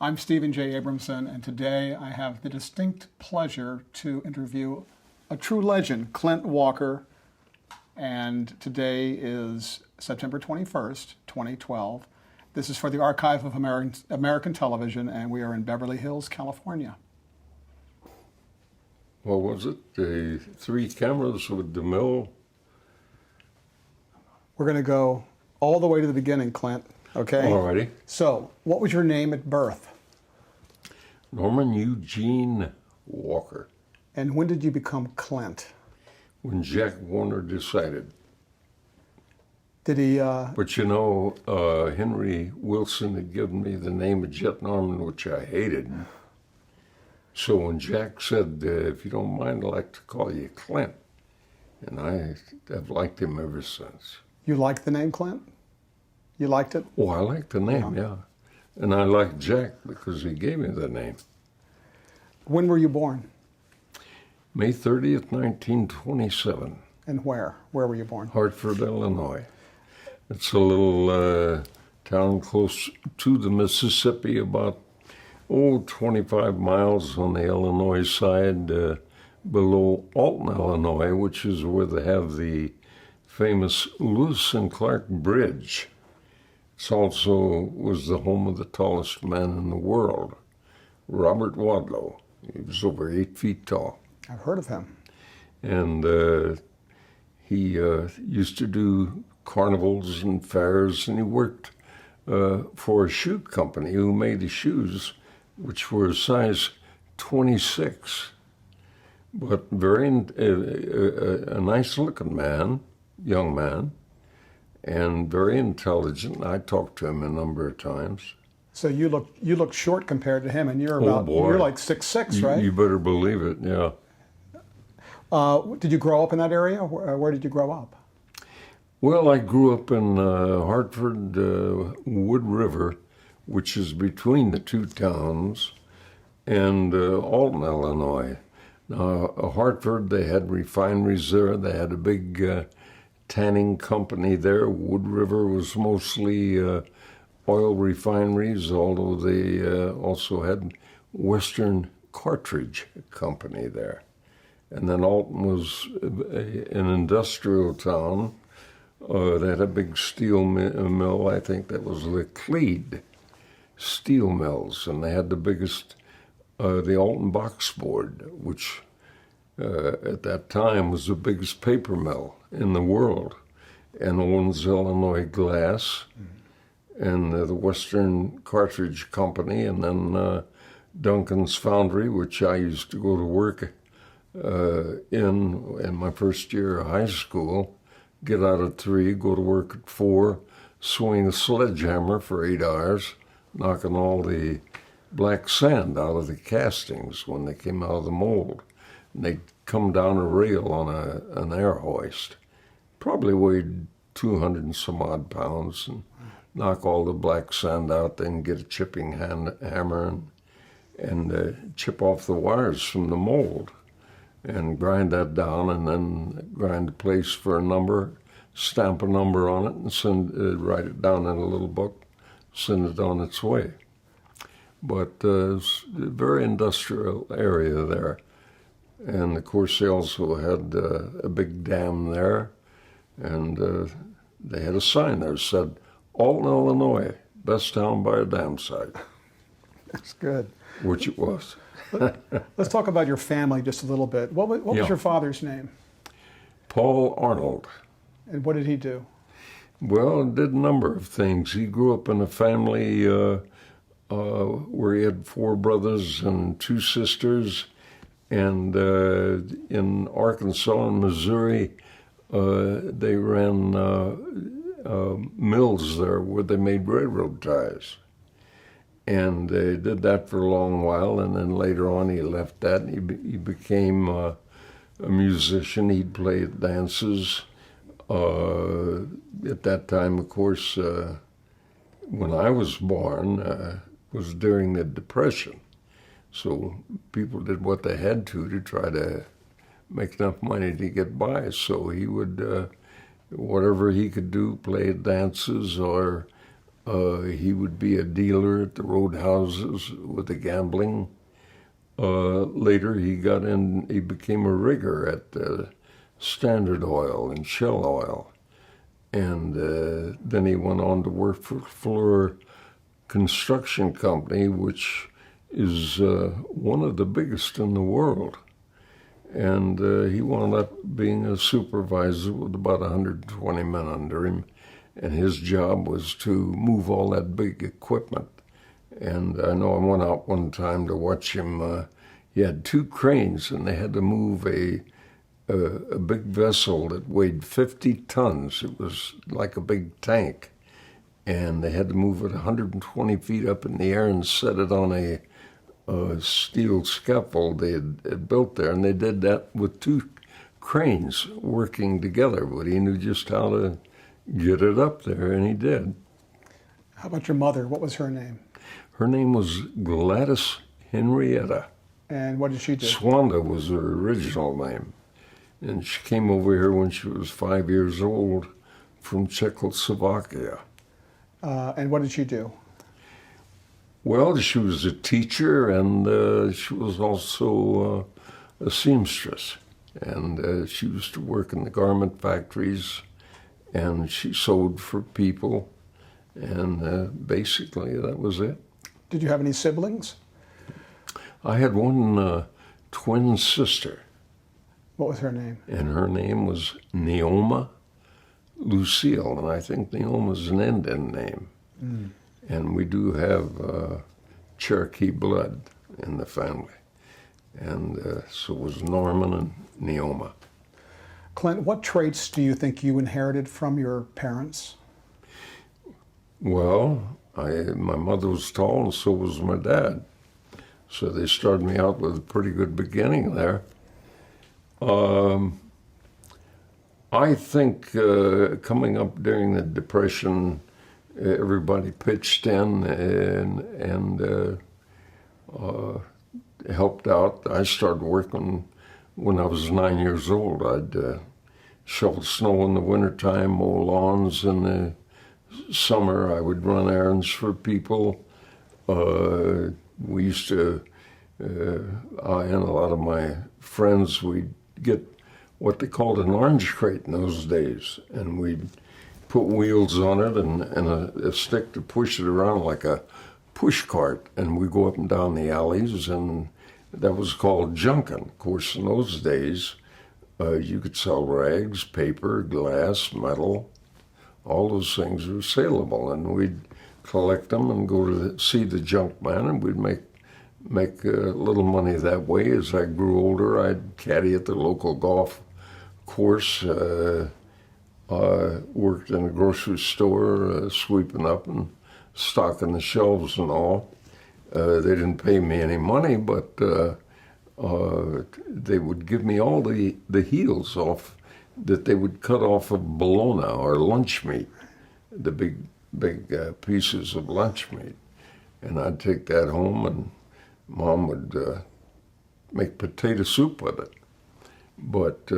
I'm Stephen J. Abramson, and today I have the distinct pleasure to interview a true legend, Clint Walker. And today is September 21st, 2012. This is for the Archive of American Television, and we are in Beverly Hills, California. What was it? The 3 cameras with the mill? We're going to go all the way to the beginning, Clint, okay? Alrighty. So, what was your name at birth? Norman Eugene Walker. And when did you become Clint? When Jack Warner decided. Did he... But you know, Henry Wilson had given me the name of Jet Norman, which I hated. So when Jack said, if you don't mind, I'd like to call you Clint. And I have liked him ever since. You liked the name Clint? You liked it? Oh, I like the name, yeah. And I like Jack because he gave me the name. When were you born? May 30th, 1927. And where? Where were you born? Hartford, Illinois. It's a little town close to the Mississippi, about 25 miles on the Illinois side, below Alton, Illinois, which is where they have the famous Lewis and Clark Bridge. It also was the home of the tallest man in the world, Robert Wadlow. He was over 8 feet tall. I've heard of him. And he used to do carnivals and fairs, and he worked for a shoe company who made the shoes, which were size 26. But very a nice-looking man, young man, and very intelligent. I talked to him a number of times. So you look short compared to him, and you're you're like 6'6", right? You better believe it, yeah. Did you grow up in that area? Where did you grow up? Well, I grew up in Hartford, Wood River, which is between the two towns, and Alton, Illinois. Now, Hartford, they had refineries there. They had a big tanning company there. Wood River was mostly oil refineries, although they also had Western Cartridge Company there. And then Alton was an industrial town. They had a big steel mill. I think that was the Cleed steel mills, and they had the biggest, the Alton box board, which at that time was the biggest paper mill in the world, and Owens Illinois Glass, and the Western Cartridge Company, and then Duncan's Foundry, which I used to go to work in my first year of high school, get out at 3, go to work at 4, swing a sledgehammer for 8 hours, knocking all the black sand out of the castings when they came out of the mold. And they'd come down a rail on an air hoist, probably weighed 200 and some odd pounds, and knock all the black sand out, then get a chipping hammer and chip off the wires from the mold and grind that down, and then grind a place for a number, stamp a number on it, and write it down in a little book, send it on its way. But it's a very industrial area there. And of course they also had a big dam there, and they had a sign there that said, Alton, Illinois, best town by a dam site. That's good. Which it was. Let's talk about your family just a little bit. What was your father's name? Paul Arnold. And what did he do? Well, did a number of things. He grew up in a family where he had 4 brothers and 2 sisters, and in Arkansas and Missouri, they ran mills there where they made railroad ties. And they did that for a long while, and then later on he left that, and he became a musician. He'd play at dances. At that time, of course, when I was born, was during the Depression. So people did what they had to try to make enough money to get by. So he would, whatever he could do, play at dances or He would be a dealer at the roadhouses with the gambling. Later, he became a rigger at Standard Oil and Shell Oil. And then he went on to work for Fluor Construction Company, which is one of the biggest in the world. And he wound up being a supervisor with about 120 men under him. And his job was to move all that big equipment. And I know I went out one time to watch him. He had 2 cranes, and they had to move a big vessel that weighed 50 tons. It was like a big tank. And they had to move it 120 feet up in the air and set it on a steel scaffold they had built there. And they did that with 2 cranes working together. But he knew just how to get it up there, and he did. How about your mother? What was her name? Her name was Gladys Henrietta. And what did she do? Swanda was her original name. And she came over here when she was 5 years old from Czechoslovakia. And what did she do? Well, she was a teacher, and she was also a seamstress. And she used to work in the garment factories, and she sewed for people. And basically, that was it. Did you have any siblings? I had one twin sister. What was her name? And her name was Neoma Lucille, and I think Neoma's an Indian name. Mm. And we do have Cherokee blood in the family. And so it was Norman and Neoma. Clint, what traits do you think you inherited from your parents? Well, my mother was tall, and so was my dad. So they started me out with a pretty good beginning there. I think coming up during the Depression, everybody pitched in and helped out. I started working when I was 9 years old. I'd shovel snow in the wintertime, mow lawns in the summer. I would run errands for people. We used to, I and a lot of my friends, we'd get what they called an orange crate in those days, and we'd put wheels on it and a stick to push it around like a push cart, and we'd go up and down the alleys, and that was called junking. Of course, in those days, you could sell rags, paper, glass, metal. All those things were saleable, and we'd collect them and go to see the junk man, and we'd make a little money that way. As I grew older, I'd caddy at the local golf course. I worked in a grocery store, sweeping up and stocking the shelves and all. They didn't pay me any money, but they would give me all the heels off that they would cut off of bologna or lunch meat, the big pieces of lunch meat. And I'd take that home, and Mom would make potato soup with it. But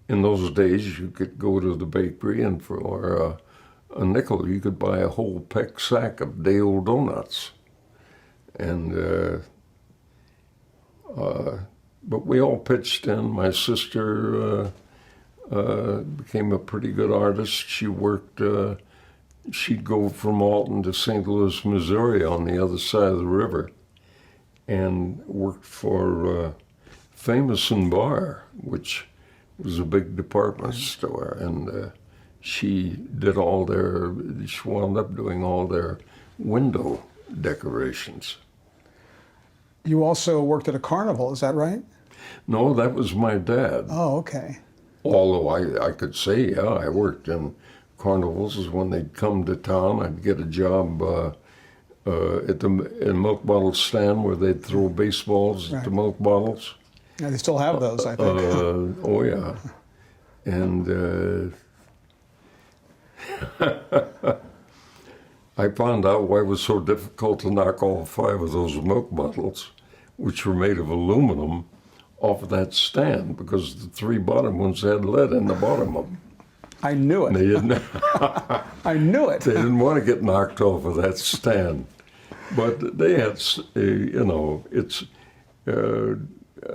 in those days, you could go to the bakery, and for a nickel, you could buy a whole peck sack of day-old donuts. And but we all pitched in. My sister became a pretty good artist. She worked. She'd go from Alton to St. Louis, Missouri, on the other side of the river, and worked for Famous and Bar, which was a big department store. And she wound up doing all their window decorations. You also worked at a carnival, is that right? No, that was my dad. Oh, okay. Although I could say, yeah, I worked in carnivals. When they'd come to town, I'd get a job at the milk bottle stand where they'd throw baseballs at the milk bottles. Yeah, they still have those, I think. Oh, yeah. And I found out why it was so difficult to knock all 5 of those milk bottles, which were made of aluminum, off of that stand, because the 3 bottom ones had lead in the bottom of them. I knew They it. didn't. I knew it. They didn't want to get knocked off of that stand, but they had, it's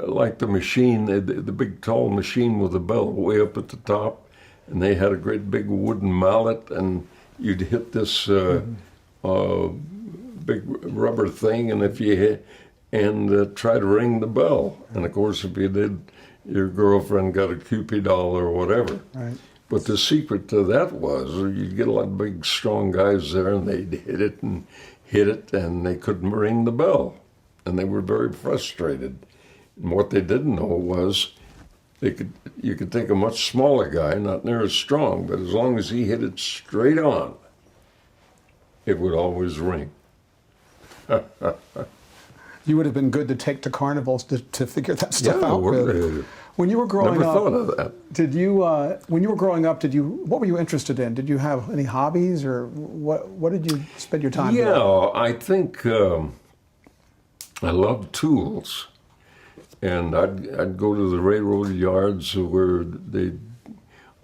like the machine, the big tall machine with the bell way up at the top, and they had a great big wooden mallet, and you'd hit this big rubber thing, and if you hit, and try to ring the bell, and of course if you did, your girlfriend got a Cupid doll or whatever. Right. But the secret to that was you'd get a lot of big, strong guys there, and they'd hit it, and they couldn't ring the bell. And they were very frustrated. And what they didn't know was you could take a much smaller guy, not near as strong, but as long as he hit it straight on, it would always ring. You would have been good to take to carnivals to figure that stuff Yeah, out with. When you were growing never up, thought of that. when you were growing up, what were you interested in? Did you have any hobbies, or what did you spend your time doing? Yeah, I think I loved tools, and I'd go to the railroad yards where there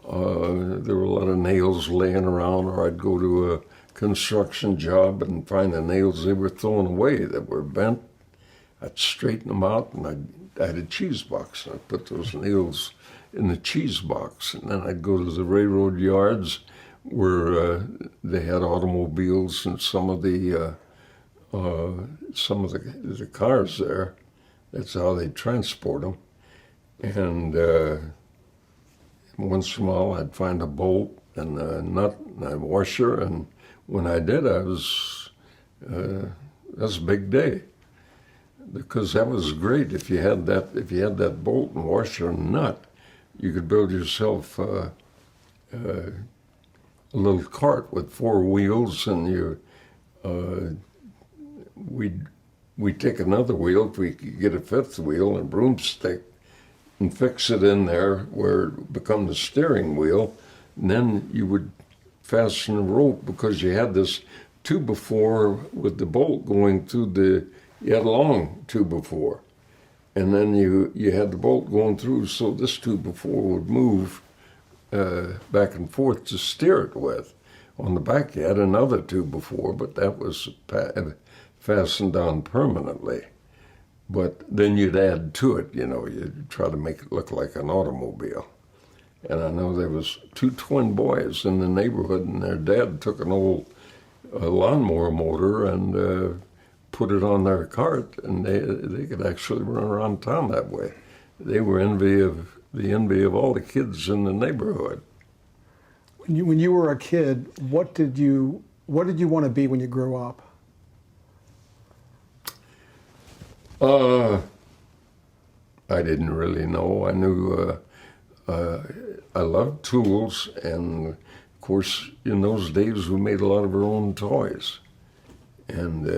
were a lot of nails laying around, or I'd go to a construction job and find the nails they were throwing away that were bent. I'd straighten them out, and I had a cheese box, and I'd put those nails in the cheese box, and then I'd go to the railroad yards where they had automobiles and some of the cars there. That's how they transport them. And once in a while, I'd find a bolt and a nut and a washer, and when I did, that's a big day. Because that was great. If you had that bolt and washer and nut, you could build yourself a little cart with 4 wheels, and we'd take another wheel if we could get a 5th wheel and a broomstick and fix it in there where it would become the steering wheel, and then you would fasten a rope because you had this 2x4 with the bolt going through you had a long 2x4, and then you had the bolt going through, so this 2x4 would move back and forth to steer it with. On the back you had another 2x4, but that was fastened down permanently. But then you'd add to it, you'd try to make it look like an automobile. And I know there was 2 twin boys in the neighborhood, and their dad took an old lawnmower motor and put it on their cart, and they could actually run around town that way. They were the envy of all the kids in the neighborhood. When you were a kid, what did you want to be when you grew up? I didn't really know. I knew I loved tools, and of course, in those days, we made a lot of our own toys. And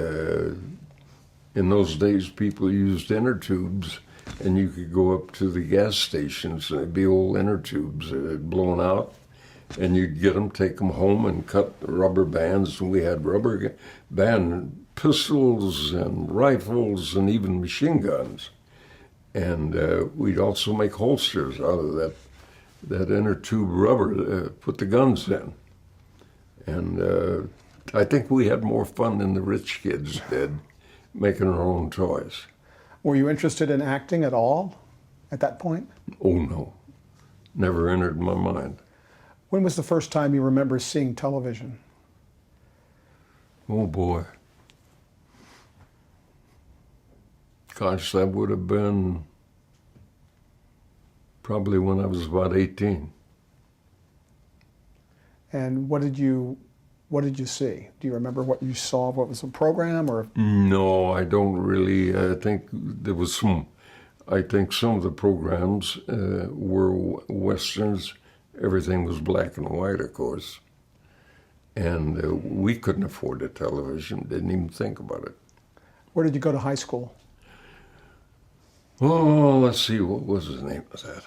in those days, people used inner tubes, and you could go up to the gas stations, and there'd be old inner tubes that had blown out, and you'd get them, take them home, and cut rubber bands. And we had rubber band pistols and rifles and even machine guns. And we'd also make holsters out of that inner tube rubber, put the guns in. And I think we had more fun than the rich kids did, making our own toys. Were you interested in acting at all at that point? Oh, no. Never entered my mind. When was the first time you remember seeing television? Oh, boy. Gosh, that would have been probably when I was about 18. And what did you see? Do you remember what you saw? What was the program, or? No, I don't really. I think there was some. I think some of the programs were westerns. Everything was black and white, of course. And we couldn't afford a television. Didn't even think about it. Where did you go to high school? Oh, let's see. What was the name of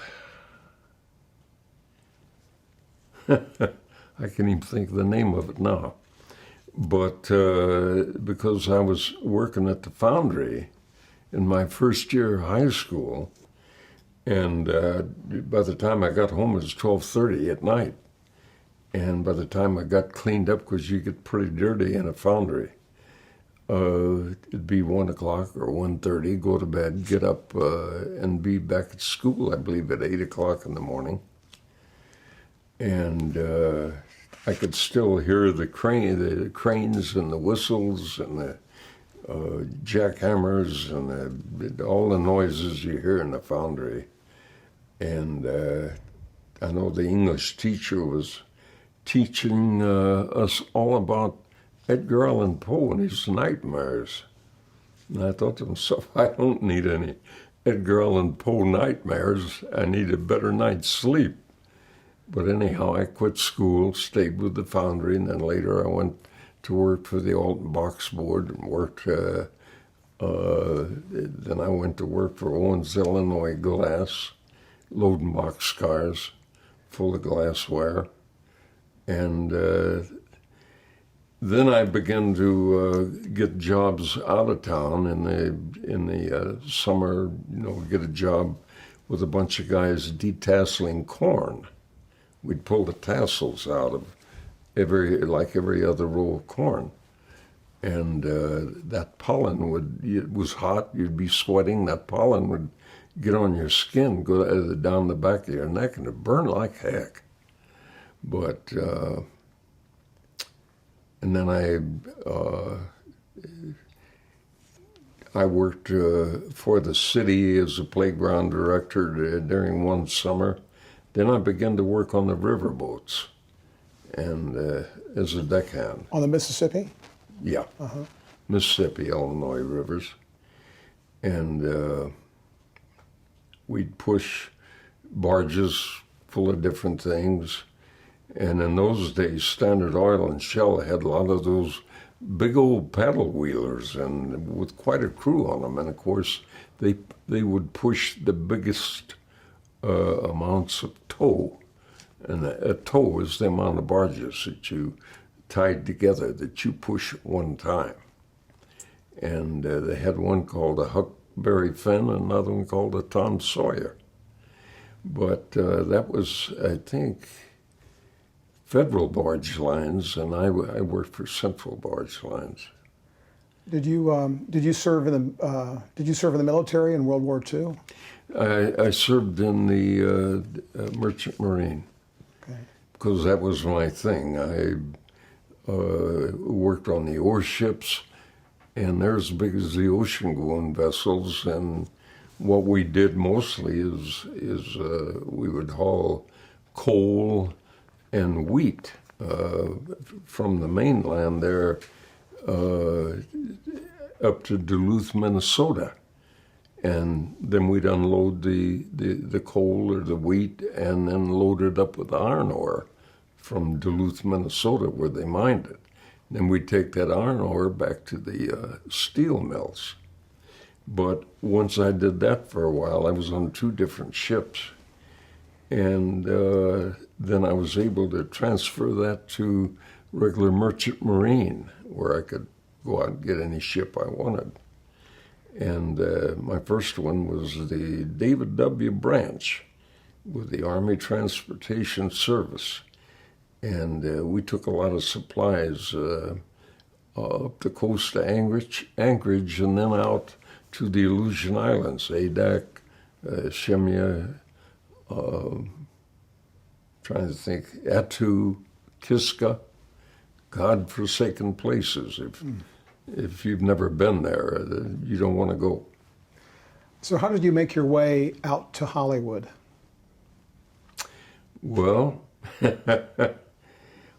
that? I can't even think of the name of it now. But because I was working at the foundry in my first year of high school, and by the time I got home, it was 12:30 at night. And by the time I got cleaned up, because you get pretty dirty in a foundry, it'd be 1 o'clock or 1:30, go to bed, get up, and be back at school, I believe, at 8 o'clock in the morning. And I could still hear the cranes and the whistles and the jackhammers and all the noises you hear in the foundry. And I know the English teacher was teaching us all about Edgar Allan Poe and his nightmares. And I thought to myself, I don't need any Edgar Allan Poe nightmares. I need a better night's sleep. But anyhow, I quit school, stayed with the foundry, and then later I went to work for the Alton Box Board and worked. Then I went to work for Owens, Illinois Glass, loading box cars full of glassware. And then I began to get jobs out of town in the summer. Get a job with a bunch of guys detasseling corn. We'd pull the tassels out of every other row of corn, and that pollen it was hot. You'd be sweating. That pollen would get on your skin, go down the back of your neck, and it burned like heck. But and then I worked for the city as a playground director during one summer. Then I began to work on the riverboats and as a deckhand. On the Mississippi? Yeah. Mississippi, Illinois rivers. And we'd push barges full of different things. And in those days, Standard Oil and Shell had a lot of those big old paddle wheelers and with quite a crew on them. And of course, they would push the biggest amounts of tow. And a tow is the amount of barges that you tied together that you push at one time. And they had one called a Huckberry Finn and another one called a Tom Sawyer. But that was, I think, Federal Barge Lines, and I worked for Central Barge Lines. Did you serve in the military in World War II? I served in the Merchant Marine. Okay. Because that was my thing. I worked on the ore ships, and they're as big as the ocean-going vessels. And what we did mostly is we would haul coal and wheat from the mainland there up to Duluth, Minnesota. And then we'd unload the coal or the wheat and then load it up with iron ore from Duluth, Minnesota, where they mined it. Then we'd take that iron ore back to the steel mills. But once I did that for a while, I was on 2 different ships. And then I was able to transfer that to regular Merchant Marine, where I could go out and get any ship I wanted. And my first one was the David W. Branch with the Army Transportation Service. And we took a lot of supplies up the coast of Anchorage and then out to the Aleutian Islands, Adak, Shemya, trying to think, Attu, Kiska, God-forsaken places. If you've never been there, you don't want to go. So how did you make your way out to Hollywood? Well, I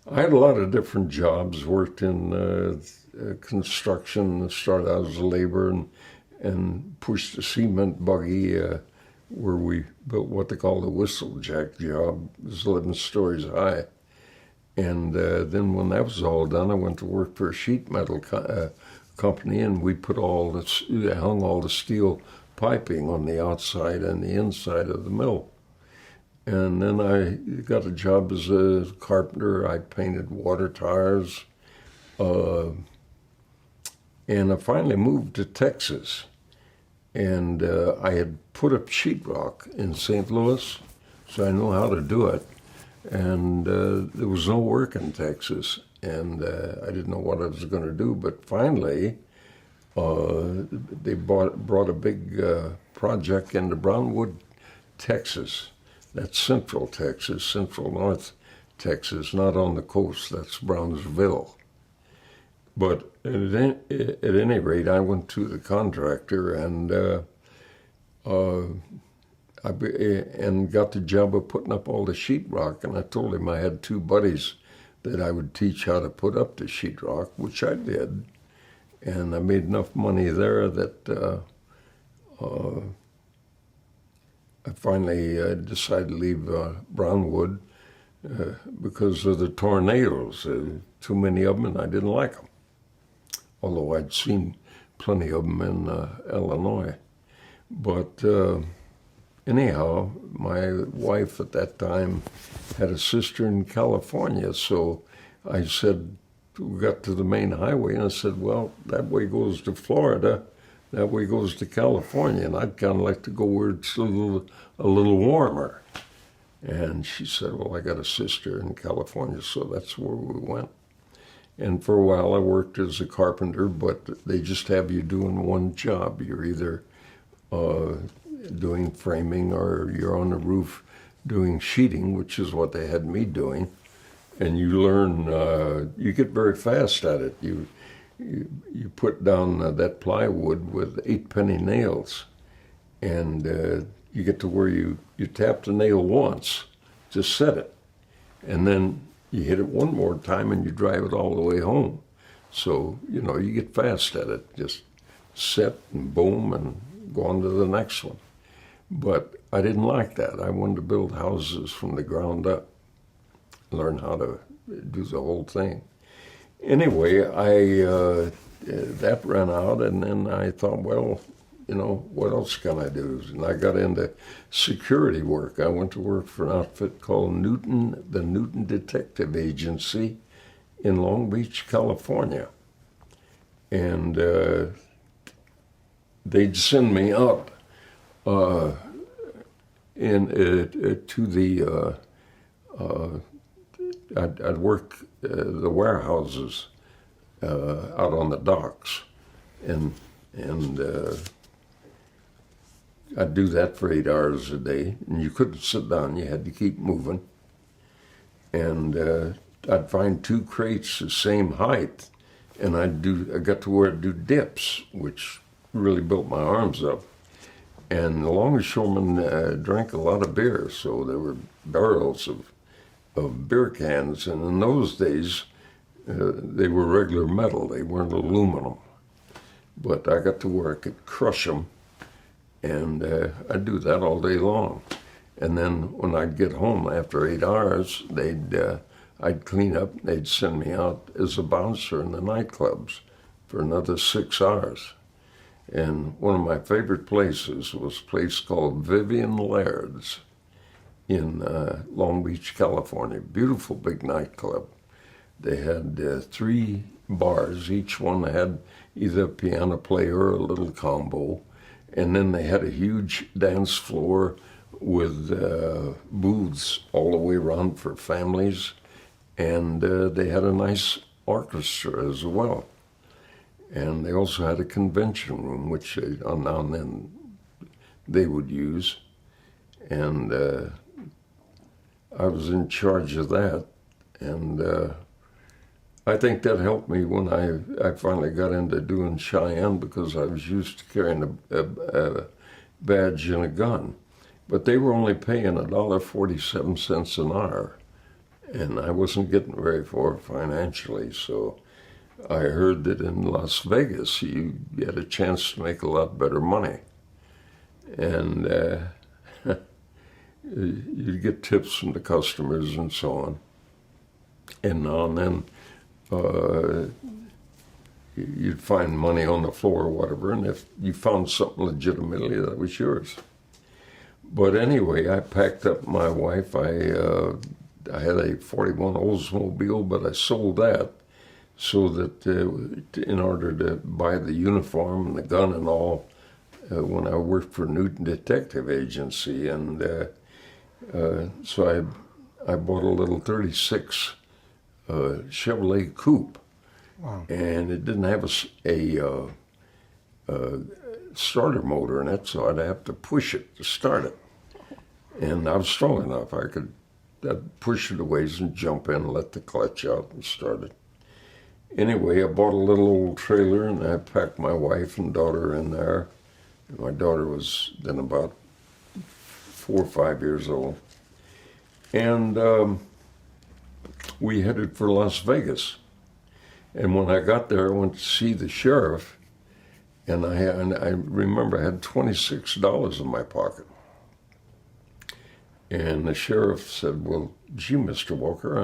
had a lot of different jobs, worked in construction, started out as a laborer and pushed a cement buggy where we built what they call the Whistlejack job. It was 11 stories high. And then when that was all done, I went to work for a sheet metal company, and we put hung all the steel piping on the outside and the inside of the mill. And then I got a job as a carpenter. I painted water towers. And I finally moved to Texas. And I had put up sheetrock in St. Louis, so I know how to do it. and there was no work in Texas, and I didn't know what I was going to do. But finally, they brought a big project into Brownwood, Texas. That's Central Texas, Central North Texas, not on the coast. That's Brownsville. But at any rate, I went to the contractor and got the job of putting up all the sheetrock. And I told him I had two buddies that I would teach how to put up the sheetrock, which I did. And I made enough money there that I finally decided to leave Brownwood because of the tornadoes. Too many of them, and I didn't like them. Although I'd seen plenty of them in Illinois. But anyhow, my wife at that time had a sister in California, so I said, we got to the main highway, and I said, well, that way goes to Florida, that way goes to California, and I'd kind of like to go where it's a little warmer. And she said, well, I got a sister in California, so that's where we went. And for a while I worked as a carpenter, but they just have you doing one job. You're either doing framing or you're on the roof doing sheeting, which is what they had me doing. And you learn, you get very fast at it. You put down that plywood with 8-penny nails, and you get to where you tap the nail once to set it, and then you hit it one more time and you drive it all the way home. So, you know, you get fast at it. Just set and boom and go on to the next one. But I didn't like that. I wanted to build houses from the ground up, learn how to do the whole thing. Anyway, that ran out, and then I thought, well, you know, what else can I do? And I got into security work. I went to work for an outfit called the Newton Detective Agency in Long Beach, California. And they'd send me up to the, I'd work the warehouses out on the docks, and I'd do that for 8 hours a day, and you couldn't sit down, you had to keep moving. And I'd find 2 crates the same height, and I got to where I'd do dips, which really built my arms up. And the longshoremen drank a lot of beer, so there were barrels of beer cans, and in those days, they were regular metal, they weren't aluminum. But I got to where I could crush them, and I'd do that all day long. And then when I'd get home after 8 hours, I'd clean up, and they'd send me out as a bouncer in the nightclubs for another 6 hours. And one of my favorite places was a place called Vivian Laird's in Long Beach, California. Beautiful big nightclub. They had 3 bars. Each one had either a piano player or a little combo. And then they had a huge dance floor with booths all the way around for families. And they had a nice orchestra as well. And they also had a convention room, which now and then they would use. And I was in charge of that. And I think that helped me when I finally got into doing Cheyenne, because I was used to carrying a badge and a gun. But they were only paying $1.47 an hour, and I wasn't getting very far financially. So I heard that in Las Vegas you had a chance to make a lot better money. And you'd get tips from the customers and so on. And now and then you'd find money on the floor or whatever, and if you found something legitimately, that was yours. But anyway, I packed up my wife. I had a 41 Oldsmobile, but I sold that so that in order to buy the uniform and the gun and all, when I worked for Newton Detective Agency. And so I bought a little 36 Chevrolet Coupe. Wow. And it didn't have a starter motor in it, so I'd have to push it to start it. And I was strong enough. I'd push it a ways and jump in, let the clutch out, and start it. Anyway, I bought a little old trailer, and I packed my wife and daughter in there. My daughter was then about 4 or 5 years old. And we headed for Las Vegas. And when I got there, I went to see the sheriff, and I remember I had $26 in my pocket. And the sheriff said, "Well, gee, Mr. Walker,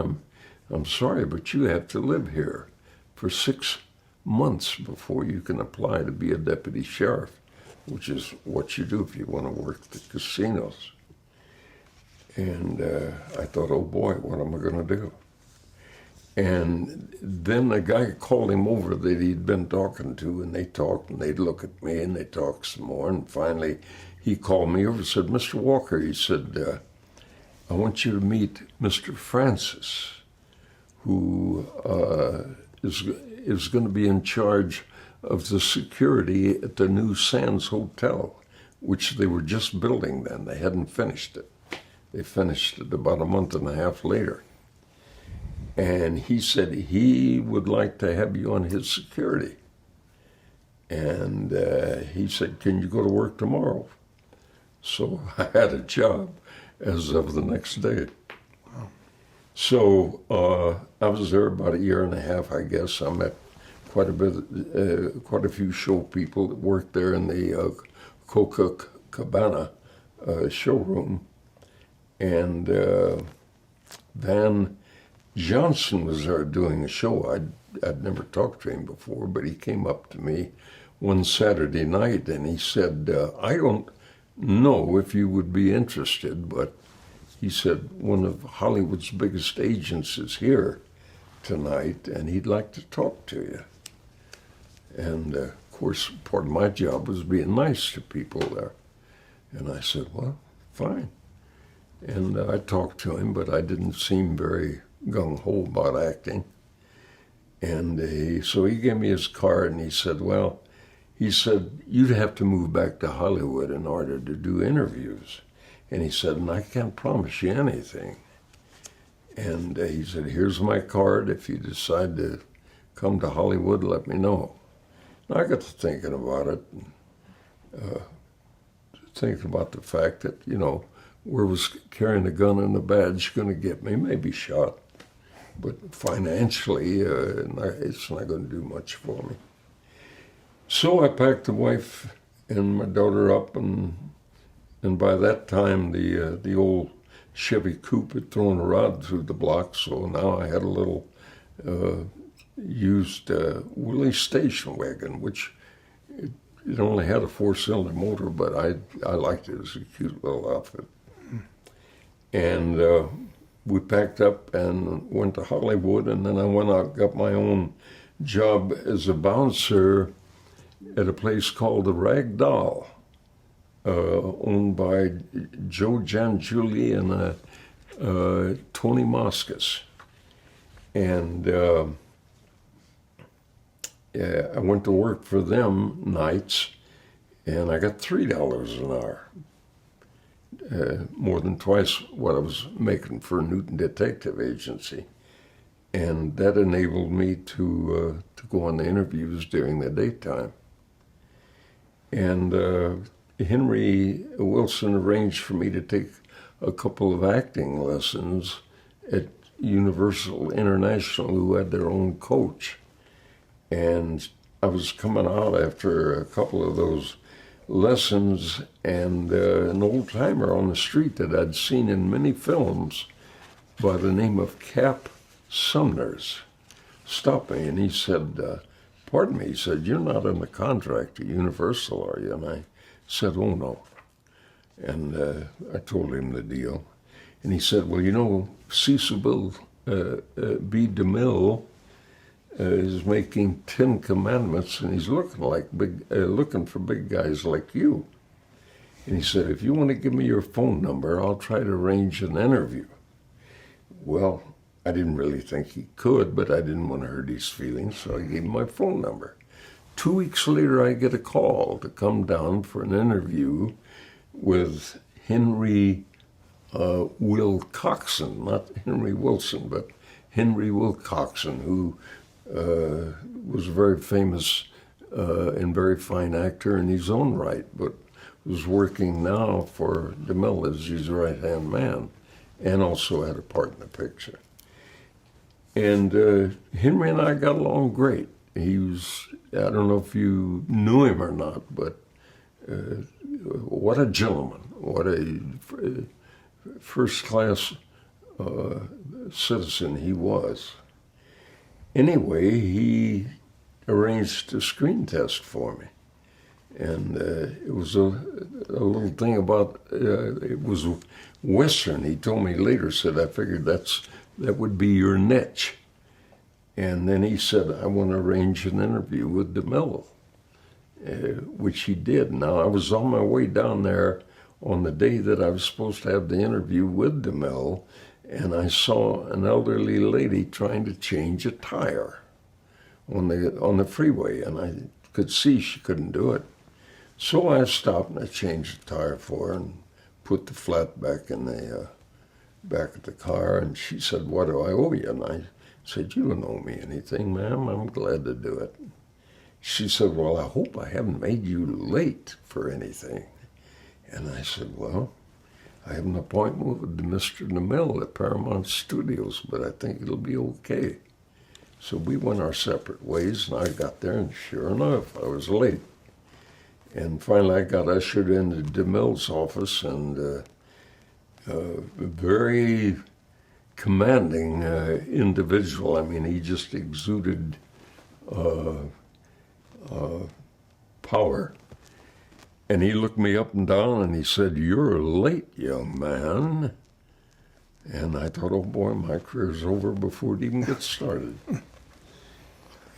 I'm sorry, but you have to live here for 6 months before you can apply to be a deputy sheriff, which is what you do if you want to work the casinos." And I thought, oh boy, what am I going to do? And then a guy called him over that he'd been talking to, and they talked, and they'd look at me, and they talked some more, and finally he called me over and said, "Mr. Walker," he said, "I want you to meet Mr. Francis, who is going to be in charge of the security at the new Sands Hotel," which they were just building then. They hadn't finished it. They finished it about a month and a half later. And he said he would like to have you on his security. And he said, "Can you go to work tomorrow?" So I had a job as of the next day. Wow. So I was there about a year and a half, I guess. I met quite a few show people that worked there in the Copacabana showroom. And Van Johnson was there doing a show. I'd never talked to him before, but he came up to me one Saturday night and he said, "I don't know if you would be interested, but," he said, "one of Hollywood's biggest agents is here tonight and he'd like to talk to you." And of course, part of my job was being nice to people there. And I said, "Well, fine." And I talked to him, but I didn't seem very gung-ho about acting. And so he gave me his card and he said, "Well," he said, "you'd have to move back to Hollywood in order to do interviews." And he said, "And I can't promise you anything." And he said, "Here's my card. If you decide to come to Hollywood, let me know." And I got to thinking about it, thinking about the fact that, where was carrying a gun and a badge going to get me? Maybe shot. But financially, it's not going to do much for me. So I packed the wife and my daughter up, and by that time the old Chevy Coupe had thrown a rod through the block, so now I had a little used Willys station wagon, which it only had a 4-cylinder motor, but I liked it. It was a cute little outfit. And we packed up and went to Hollywood, and then I went out, got my own job as a bouncer at a place called the Rag Doll, owned by Joe Giangiuli and Tony Moscas. And I went to work for them nights, and I got $3 an hour. More than twice what I was making for Newton Detective Agency. And that enabled me to go on the interviews during the daytime. And Henry Wilson arranged for me to take a couple of acting lessons at Universal International, who had their own coach. And I was coming out after a couple of those lessons, and an old-timer on the street that I'd seen in many films by the name of Cap Sumners stopped me, and he said, "Pardon me," he said, "you're not in the contract at Universal, are you?" And I said, "Oh, no." And I told him the deal. And he said, "Well, Cecil B. DeMille is making 10 Commandments, and he's looking for big guys like you." And he said, "If you want to give me your phone number, I'll try to arrange an interview." Well, I didn't really think he could, but I didn't want to hurt his feelings, so I gave him my phone number. 2 weeks later, I get a call to come down for an interview with Henry Wilcoxon, not Henry Wilson, but Henry Wilcoxon, who was a very famous and very fine actor in his own right, but was working now for DeMille as his right-hand man, and also had a part in the picture. And Henry and I got along great. He was, I don't know if you knew him or not, but what a gentleman, what a first-class citizen he was. Anyway, he arranged a screen test for me. And it was a little thing about, it was Western. He told me later, said, I figured that would be your niche. And then he said, I want to arrange an interview with DeMille, which he did. Now, I was on my way down there on the day that I was supposed to have the interview with DeMille, and I saw an elderly lady trying to change a tire on the freeway, and I could see she couldn't do it. So I stopped and I changed the tire for her and put the flat back in the back of the car, and she said, what do I owe you? And I said, you don't owe me anything, ma'am. I'm glad to do it. She said, well, I hope I haven't made you late for anything. And I said, well, I have an appointment with Mr. DeMille at Paramount Studios, but I think it'll be okay. So we went our separate ways, and I got there, and sure enough, I was late. And finally, I got ushered into DeMille's office, and a very commanding individual. I mean, he just exuded power. And he looked me up and down, and he said, you're late, young man. And I thought, oh boy, my career's over before it even gets started.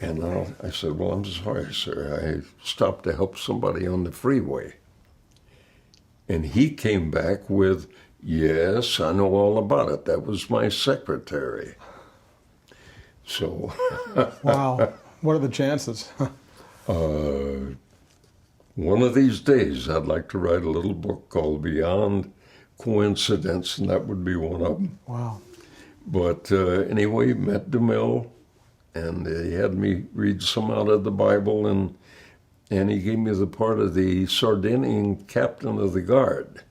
And I said, well, I'm sorry, sir. I stopped to help somebody on the freeway. And he came back with, yes, I know all about it. That was my secretary. So. Wow. What are the chances? One of these days, I'd like to write a little book called Beyond Coincidence, and that would be one of them. Wow. But anyway, met DeMille, and he had me read some out of the Bible, and he gave me the part of the Sardinian captain of the guard.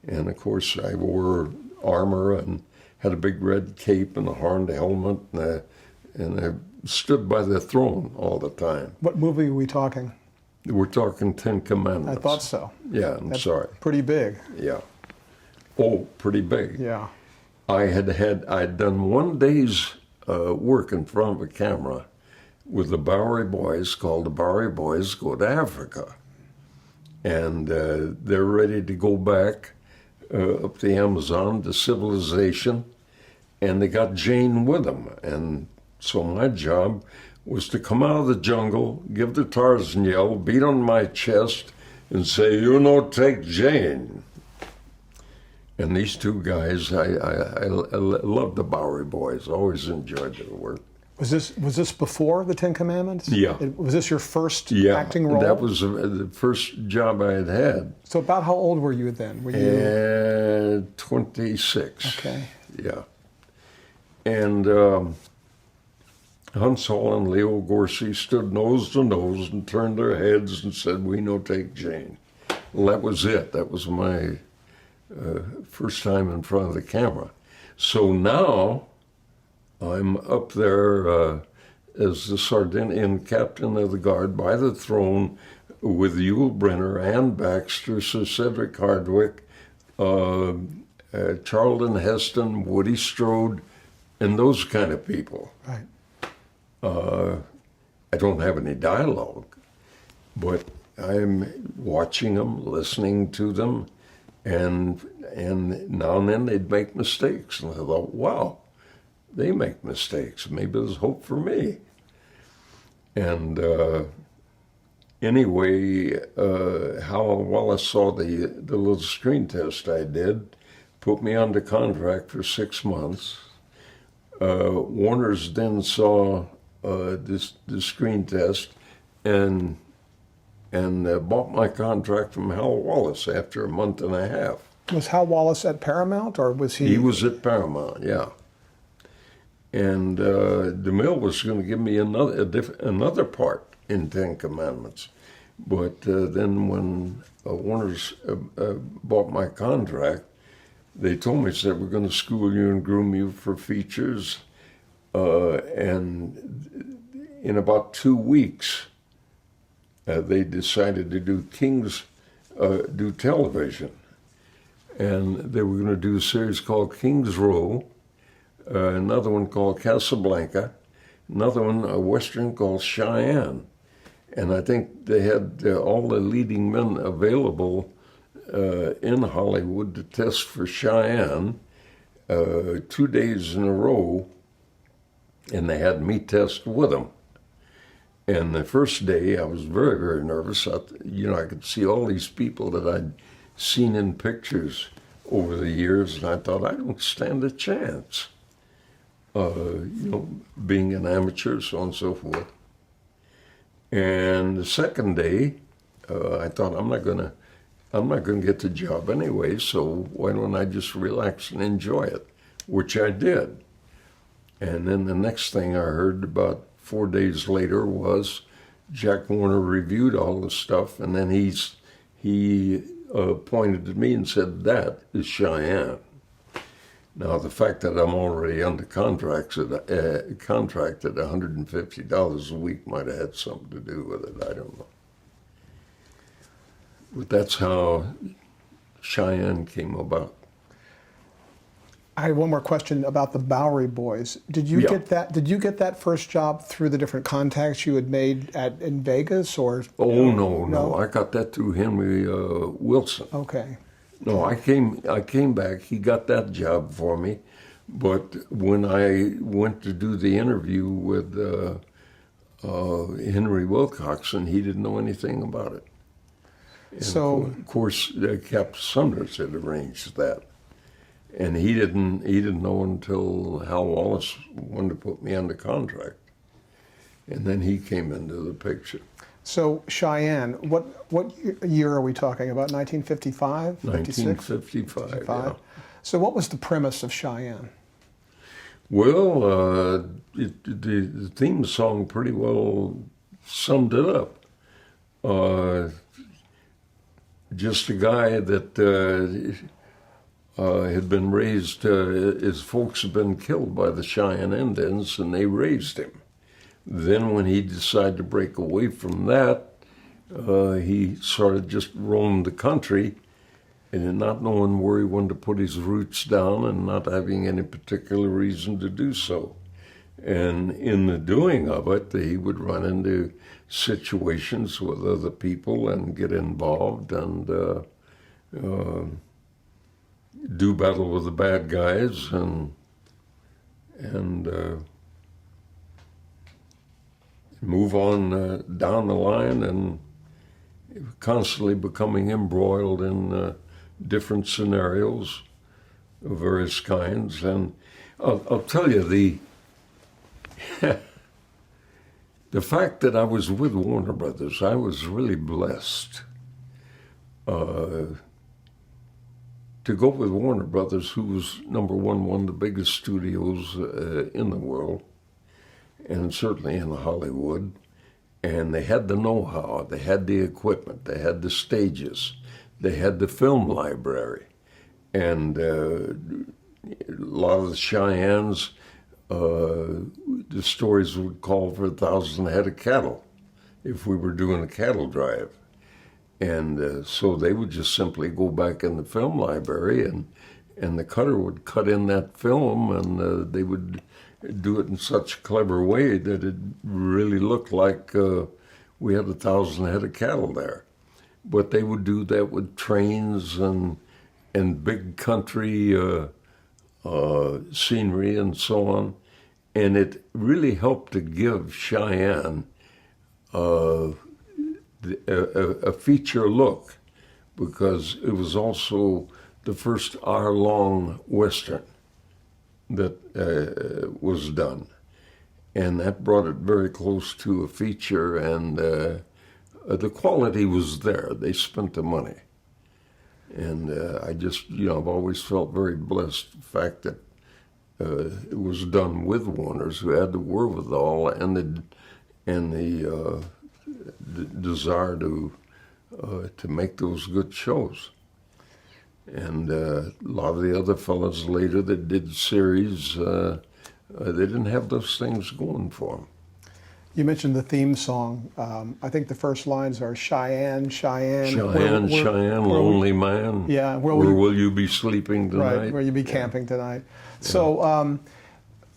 And of course, I wore armor and had a big red cape and a horned helmet, and I stood by the throne all the time. What movie are we talking? We're talking Ten Commandments. I thought so. Yeah, I'm sorry. Pretty big. Yeah. Oh, pretty big. Yeah. I'd done one day's work in front of a camera with the Bowery Boys, called the Bowery Boys Go to Africa. And they're ready to go back up the Amazon to civilization, and they got Jane with them. And so my job was to come out of the jungle, give the Tarzan yell, beat on my chest, and say, you know, take Jane. And these two guys, I love the Bowery Boys, always enjoyed their work. Was this before the Ten Commandments? Yeah. Was this your first Yeah, acting role? that was the first job I had had. So about how old were you then? Were you 26. Okay. Yeah. And Hansel and Leo Gorcey stood nose to nose and turned their heads and said, we no take Jane. Well, that was it. That was my first time in front of the camera. So now I'm up there as the Sardinian captain of the guard by the throne with Yul Brynner, Ann Baxter, Sir Cedric Hardwicke, Charlton Heston, Woody Strode, and those kind of people. Right. I don't have any dialogue, but I'm watching them, listening to them, and now and then they'd make mistakes. And I thought, wow, they make mistakes. Maybe there's hope for me. And anyway, how Wallace saw the little screen test I did, put me under contract for 6 months. Warner's then saw the screen test and bought my contract from Hal Wallace after a month and a half. Was Hal Wallace at Paramount, or was he? He was at Paramount, yeah. And DeMille was going to give me another part in Ten Commandments. But then when Warner's bought my contract, they told me, said, we're going to school you and groom you for features. And in about 2 weeks, they decided to do do television. And they were going to do a series called King's Row, another one called Casablanca, another one, a Western called Cheyenne. And I think they had all the leading men available in Hollywood to test for Cheyenne 2 days in a row, and they had me test with them. And the first day, I was very, very nervous. I could see all these people that I'd seen in pictures over the years, and I thought, I don't stand a chance. Being an amateur, so on and so forth. And the second day, I thought, I'm not gonna get the job anyway, so why don't I just relax and enjoy it, which I did. And then the next thing I heard about 4 days later was Jack Warner reviewed all the stuff, and then he pointed at me and said, that is Cheyenne. Now, the fact that I'm already under contract at $150 a week might have had something to do with it. I don't know. But that's how Cheyenne came about. I have one more question about the Bowery Boys. Did you get that? Did you get that first job through the different contacts you had made in Vegas, or? Oh no! I got that through Henry Wilson. Okay. No, I came back. He got that job for me, but when I went to do the interview with Henry Wilcoxon, he didn't know anything about it. And so, of course, Cap Sumners had arranged that. And he didn't know until Hal Wallace wanted to put me under contract. And then he came into the picture. So Cheyenne, what year are we talking about? 1955? 1955, yeah. So what was the premise of Cheyenne? Well, the theme song pretty well summed it up. Just a guy that had been raised, his folks had been killed by the Cheyenne Indians, and they raised him. Then when he decided to break away from that, he sort of just roamed the country, and not knowing where he wanted to put his roots down and not having any particular reason to do so. And in the doing of it, he would run into situations with other people and get involved and do battle with the bad guys and move on down the line, and constantly becoming embroiled in different scenarios of various kinds. And I'll tell you, the fact that I was with Warner Brothers, I was really blessed to go with Warner Brothers, who was, number one of the biggest studios in the world, and certainly in Hollywood. And they had the know-how, they had the equipment, they had the stages, they had the film library. And a lot of the Cheyennes, the stories would call for 1,000 head of cattle if we were doing a cattle drive. And so they would just simply go back in the film library, and the cutter would cut in that film, and they would do it in such a clever way that it really looked like we had 1,000 head of cattle there. But they would do that with trains and big country scenery and so on. And it really helped to give Cheyenne a feature look, because it was also the first hour-long Western. that was done. And that brought it very close to a feature, and the quality was there. They spent the money. And I just, I've always felt very blessed, the fact that it was done with Warner's, who had the wherewithal and the desire to make those good shows. And a lot of the other fellows later that did series, they didn't have those things going for them. You mentioned the theme song. I think the first lines are Cheyenne, Cheyenne. Cheyenne, Cheyenne, lonely man. Yeah. Where will you be sleeping tonight? Right, where you be camping tonight. So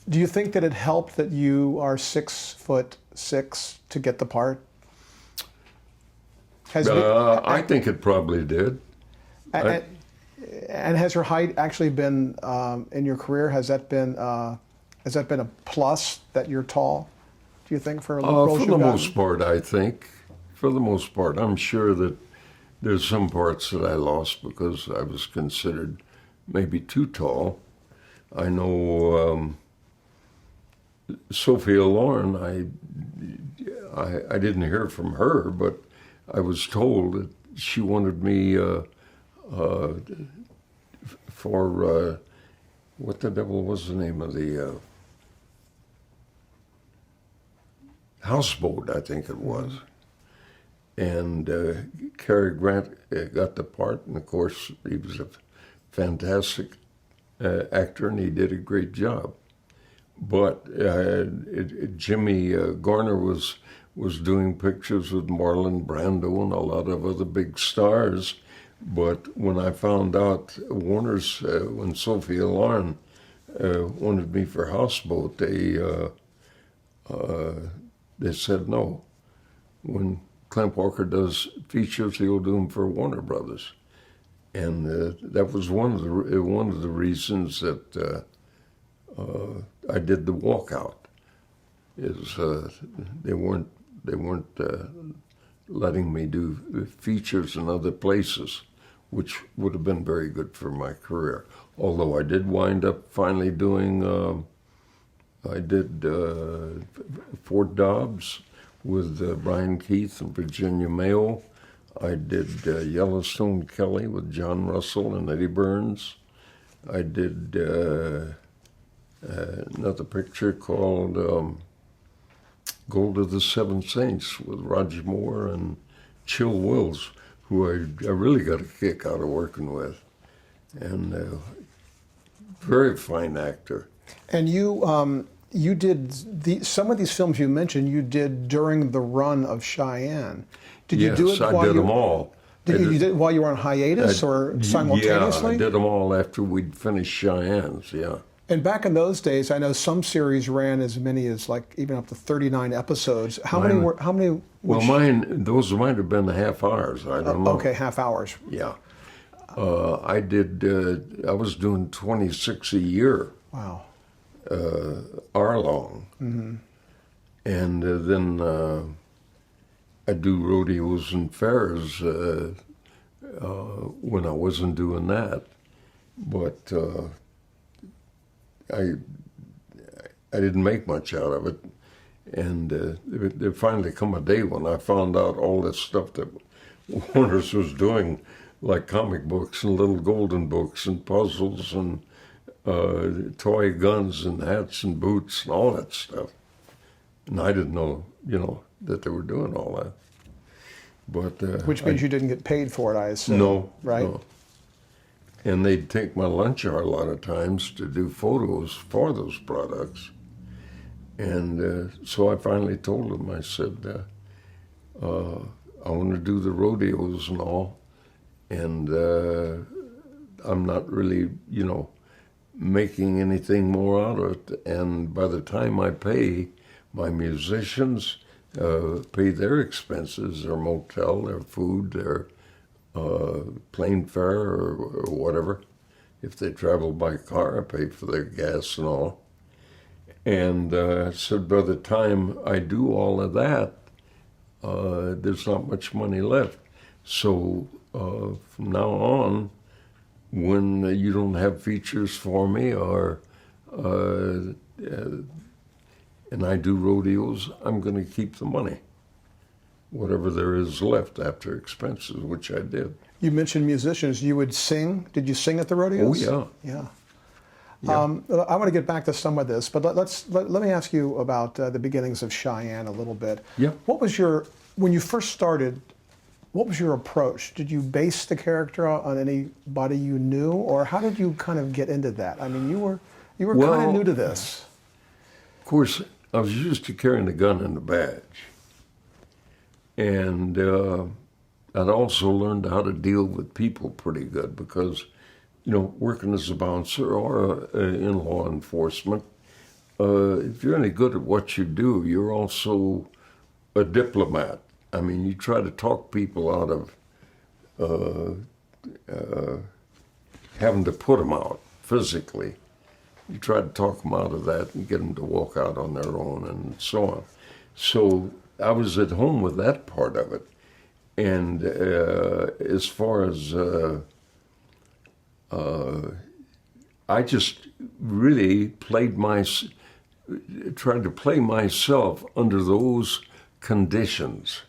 do you think that it helped that you are 6'6" to get the part? I think it probably did. And has your height actually been, in your career, has that been a plus that you're tall? Do you think for roles for the most part, I think. For the most part, I'm sure that there's some parts that I lost because I was considered maybe too tall. I know Sophia Loren, I didn't hear from her, but I was told that she wanted me for what the devil was the name of the Houseboat, I think it was. And Cary Grant got the part, and of course he was a fantastic actor, and he did a great job. But Jimmy Garner was doing pictures with Marlon Brando and a lot of other big stars. But when I found out Warner's, when Sophia Loren wanted me for Houseboat, they said no. When Clint Walker does features, he'll do them for Warner Brothers, and that was one of the reasons that I did the walkout. Is they weren't letting me do features in other places, which would have been very good for my career. Although I did wind up finally doing. I did Fort Dobbs with Brian Keith and Virginia Mayo. I did Yellowstone Kelly with John Russell and Eddie Burns. I did another picture called Gold of the Seven Saints with Roger Moore and Chill Wills, who I really got a kick out of working with. And very fine actor. And you did some of these films you mentioned. You did during the run of Cheyenne. Did you do it? Yes, I did them all. Did you did it while you were on hiatus or simultaneously? Yeah, I did them all after we'd finished Cheyenne's. Yeah. And back in those days, I know some series ran as many as like even up to 39 episodes. How many were? How many? Well, those might have been half hours. I don't know. Okay, half hours. Yeah. I did. I was doing 26 a year. Wow. Hour long. Mm-hmm. And then I do rodeos and fairs when I wasn't doing that. But I didn't make much out of it. And there finally come a day when I found out all this stuff that Warner's was doing, like comic books and little golden books and puzzles and toy guns and hats and boots and all that stuff. And I didn't know, that they were doing all that. But which means you didn't get paid for it, I assume. No. Right? No. And they'd take my lunch hour a lot of times to do photos for those products. And so I finally told them, I said, I want to do the rodeos and all. And I'm not really, making anything more out of it. And by the time I pay my musicians, pay their expenses, their motel, their food, their plane fare or whatever. If they travel by car, I pay for their gas and all. And I said, by the time I do all of that, there's not much money left. So from now on, when you don't have features for me or uh, and I do rodeos, I'm going to keep the money, whatever there is left after expenses, which I did. You mentioned musicians. You would sing. Did you sing at the rodeos? Oh, yeah. Yeah. Yeah. I want to get back to some of this, but let me ask you about the beginnings of Cheyenne a little bit. Yeah. When you first started, what was your approach? Did you base the character on anybody you knew, or how did you kind of get into that? I mean, you were kind of new to this. Of course, I was used to carrying a gun and a badge. And I'd also learned how to deal with people pretty good because, working as a bouncer or in law enforcement, if you're any good at what you do, you're also a diplomat. I mean, you try to talk people out of having to put them out physically. You try to talk them out of that and get them to walk out on their own and so on. So I was at home with that part of it. And as far as I just really tried to play myself under those conditions,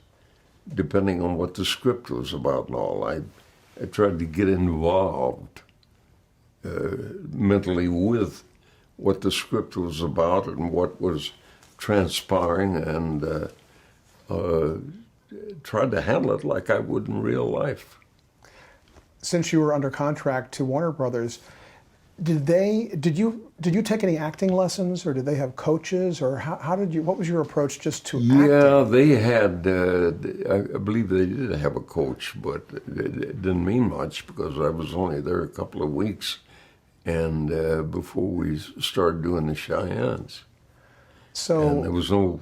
depending on what the script was about and all. I tried to get involved mentally with what the script was about and what was transpiring, and tried to handle it like I would in real life. Since you were under contract to Warner Brothers, did you take any acting lessons, or did they have coaches, or what was your approach just to acting? Yeah, they had, I believe they did have a coach, but it didn't mean much because I was only there a couple of weeks and before we started doing the Cheyennes. And there was no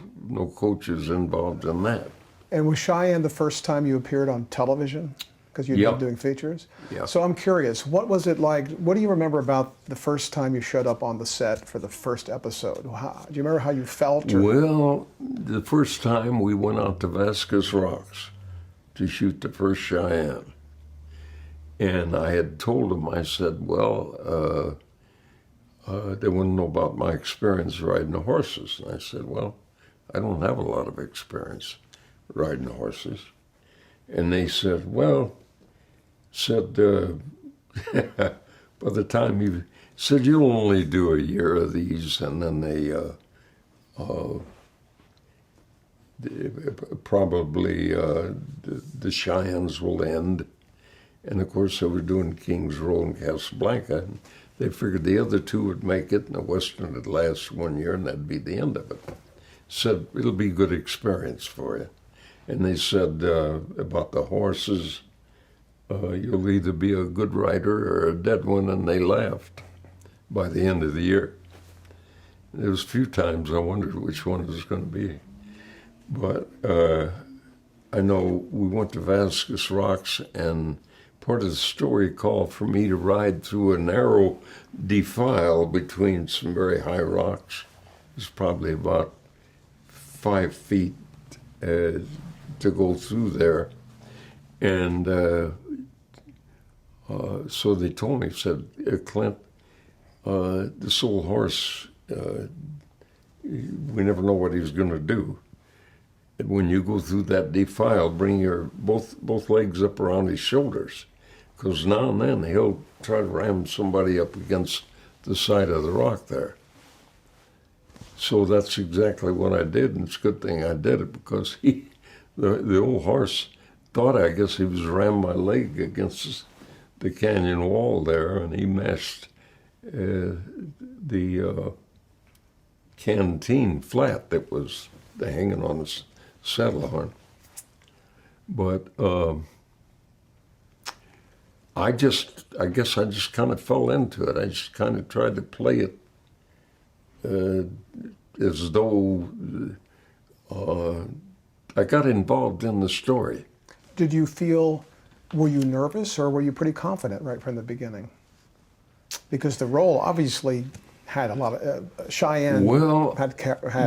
coaches involved in that. And was Cheyenne the first time you appeared on television? Because you'd been doing features? Yeah. So I'm curious, what was it like? What do you remember about the first time you showed up on the set for the first episode? Do you remember how you felt? Well, the first time we went out to Vasquez Rocks to shoot the first Cheyenne. And I had told them, I said, well, they want to know about my experience riding the horses. And I said, well, I don't have a lot of experience riding horses. And they said, well, by the time you said, you'll only do a year of these, and then they probably the Cheyennes will end. And of course, they were doing King's Row and Casablanca. And they figured the other two would make it, and the Western would last 1 year, and that'd be the end of it. Said, it'll be good experience for you. And they said about the horses, you'll either be a good rider or a dead one, and they laughed by the end of the year. There was a few times I wondered which one it was going to be. But I know we went to Vasquez Rocks, and part of the story called for me to ride through a narrow defile between some very high rocks. It was probably about 5 feet to go through there. And so they told me, said, Clint, this old horse, we never know what he's going to do. And when you go through that defile, bring your both legs up around his shoulders, because now and then he'll try to ram somebody up against the side of the rock there. So that's exactly what I did, and it's a good thing I did it, because the old horse thought, I guess, he was ramming my leg against the canyon wall there, and he mashed the canteen flat that was hanging on his saddle horn. But I guess I just kind of fell into it. I just kind of tried to play it as though I got involved in the story. Were you nervous, or were you pretty confident right from the beginning? Because the role obviously had a lot of Cheyenne. Well, had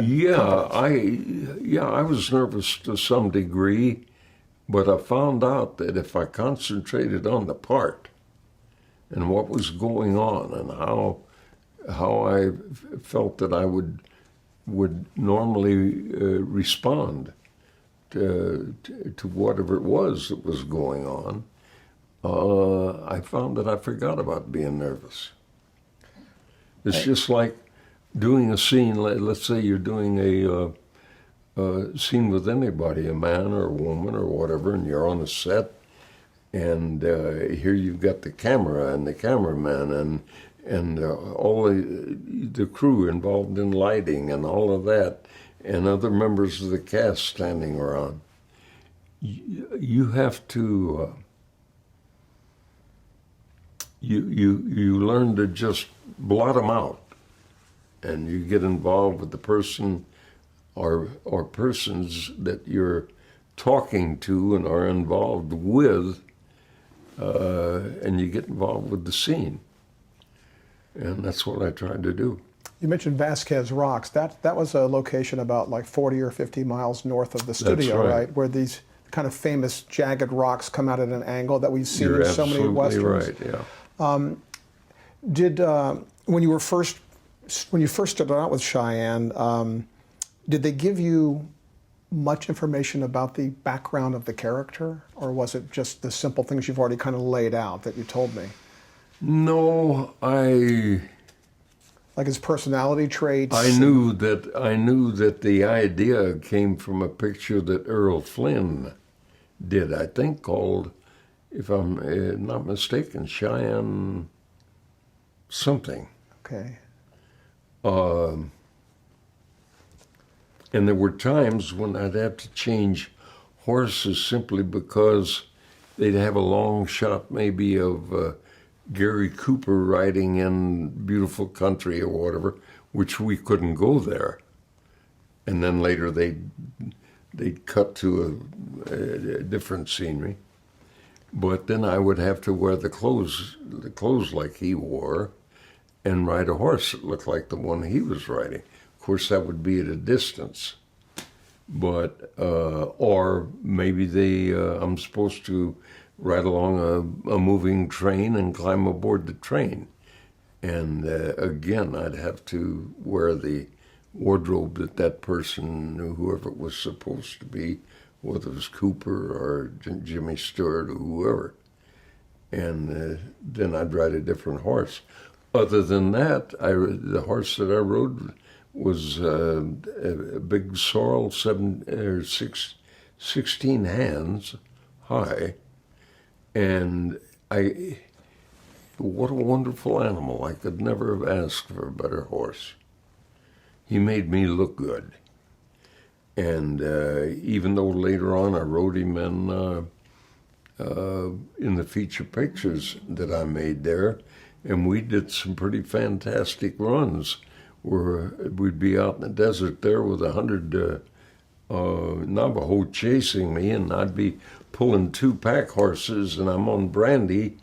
yeah, confidence. I was nervous to some degree, but I found out that if I concentrated on the part and what was going on and how how I felt that I would normally respond to whatever it was that was going on. I found that I forgot about being nervous. It's just like doing a scene. Let's say you're doing a scene with anybody, a man or a woman or whatever, and you're on a set, and here you've got the camera and the cameraman and all the crew involved in lighting and all of that, and other members of the cast standing around. You have to. You learn to just blot them out, and you get involved with the person or persons that you're talking to and are involved with, and you get involved with the scene. And that's what I tried to do. You mentioned Vasquez Rocks. That was a location about like 40 or 50 miles north of the studio, right? Where these kind of famous jagged rocks come out at an angle that we've seen in so many westerns. You're absolutely right, yeah. When you first started out with Cheyenne, did they give you much information about the background of the character, or was it just the simple things you've already kind of laid out that you told me? No, like his personality traits. I knew that the idea came from a picture that Earl Flynn did, I think, called, if I'm not mistaken, Cheyenne something. Okay. And there were times when I'd have to change horses simply because they'd have a long shot maybe of Gary Cooper riding in beautiful country or whatever, which we couldn't go there. And then later they'd cut to a different scenery. But then I would have to wear the clothes like he wore, and ride a horse that looked like the one he was riding. Of course, that would be at a distance. But, or maybe I'm supposed to ride along a moving train and climb aboard the train. And again, I'd have to wear the wardrobe that person, whoever it was supposed to be, whether it was Cooper or Jimmy Stewart or whoever. And then I'd ride a different horse. Other than that, the horse that I rode was a big sorrel, 16 hands high. And what a wonderful animal. I could never have asked for a better horse. He made me look good. And even though later on I rode him in the feature pictures that I made there, and we did some pretty fantastic runs where we'd be out in the desert there with 100 Navajo chasing me, and I'd be pulling 2 pack horses, and I'm on Brandy,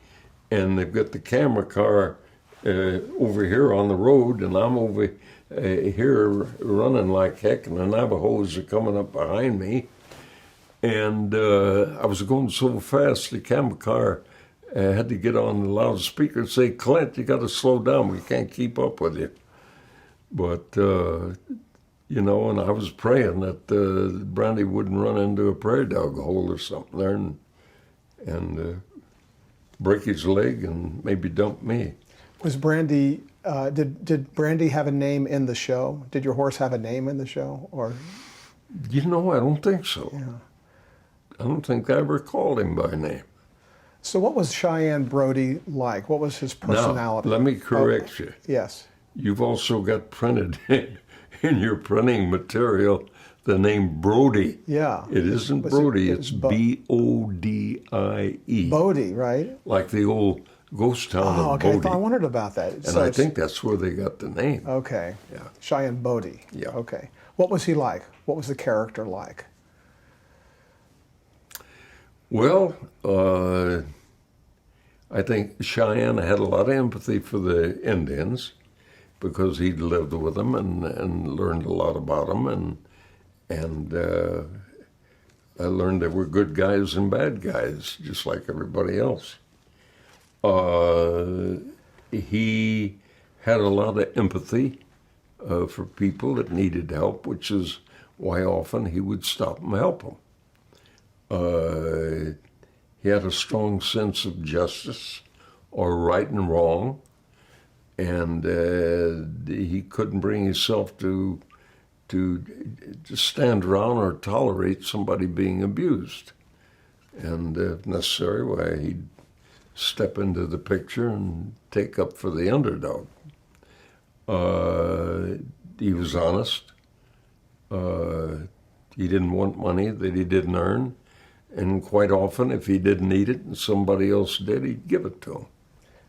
and they've got the camera car over here on the road, and I'm over here running like heck, and the Navajos are coming up behind me. And I was going so fast, the camera car had to get on the loudspeaker and say, "Clint, you got to slow down. We can't keep up with you." But, you know, and I was praying that Brandy wouldn't run into a prairie dog hole or something there and break his leg and maybe dump me. Was Brandy, did Brandy have a name in the show? Did your horse have a name in the show? Or? You know, I don't think so. Yeah. I don't think I ever called him by name. So what was Cheyenne Brody like? What was his personality? Now, let me correct you. Yes. You've also got printed in your printing material the name Brody. Yeah. It isn't Brody, it's B-O-D-I-E. Bodie, right? Like the old ghost town of Bodie. Okay, I wondered about that. And so I think that's where they got the name. Okay. Yeah. Cheyenne Bodie. Yeah. Okay. What was he like? What was the character like? Well, I think Cheyenne had a lot of empathy for the Indians because he'd lived with them and learned a lot about them, and I learned there were good guys and bad guys, just like everybody else. He had a lot of empathy for people that needed help, which is why often he would stop and help them. He had a strong sense of justice or right and wrong, and he couldn't bring himself to stand around or tolerate somebody being abused. And if necessary, why, he'd step into the picture and take up for the underdog. He was honest. He didn't want money that he didn't earn. And quite often, if he didn't need it and somebody else did, he'd give it to him.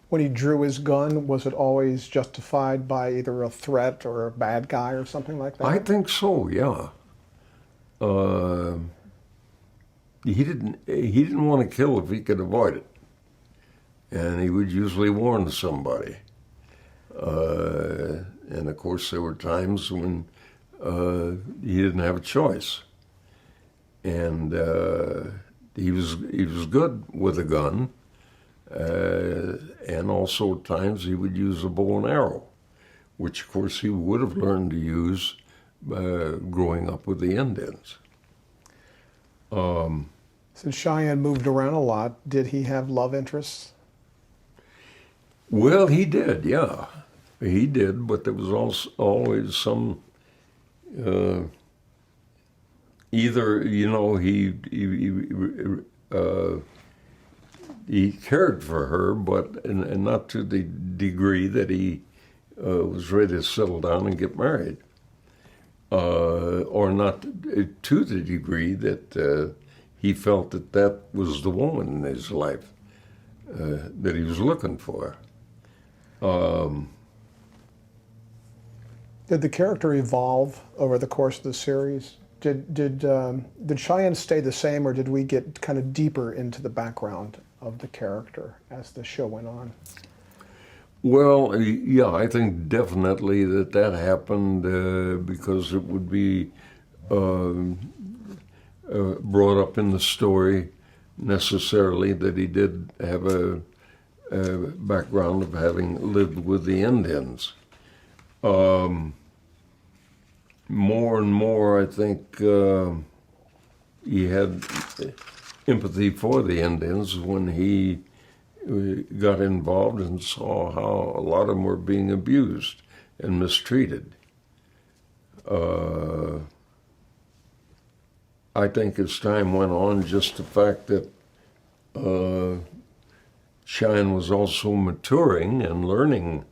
When he drew his gun, was it always justified by either a threat or a bad guy or something like that? I think so, yeah. He didn't want to kill if he could avoid it. And he would usually warn somebody. And of course, there were times when he didn't have a choice. And he was good with a gun, and also at times he would use a bow and arrow, which of course he would have learned to use growing up with the Indians. Since Cheyenne moved around a lot, did he have love interests? Well, he did, yeah. He did, but there was also always some, either, he cared for her, but and not to the degree that he was ready to settle down and get married, or not to the degree that he felt that was the woman in his life that he was looking for. Did the character evolve over the course of the series? Did Cheyenne stay the same, or did we get kind of deeper into the background of the character as the show went on? Well, yeah, I think definitely that happened because it would be brought up in the story necessarily that he did have a background of having lived with the Indians. More and more, I think he had empathy for the Indians when he got involved and saw how a lot of them were being abused and mistreated. I think as time went on, just the fact that Cheyenne was also maturing and learning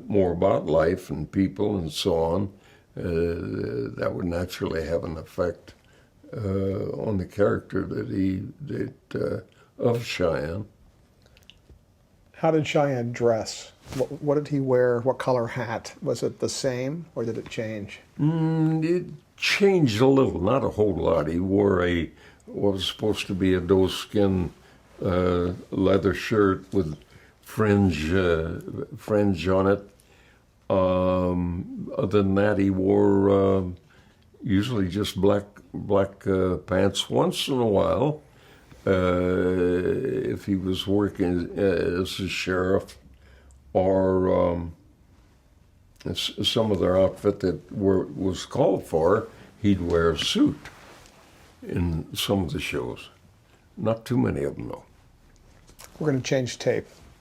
more about life and people and so on, that would naturally have an effect on the character of Cheyenne. How did Cheyenne dress? What did he wear? What color hat? Was it the same, or did it change? It changed a little, not a whole lot. He wore what was supposed to be a doeskin leather shirt with fringe on it. Other than that, he wore usually just black pants. Once in a while, if he was working as a sheriff or some other outfit that was called for, he'd wear a suit in some of the shows. Not too many of them, though. We're going to change tape.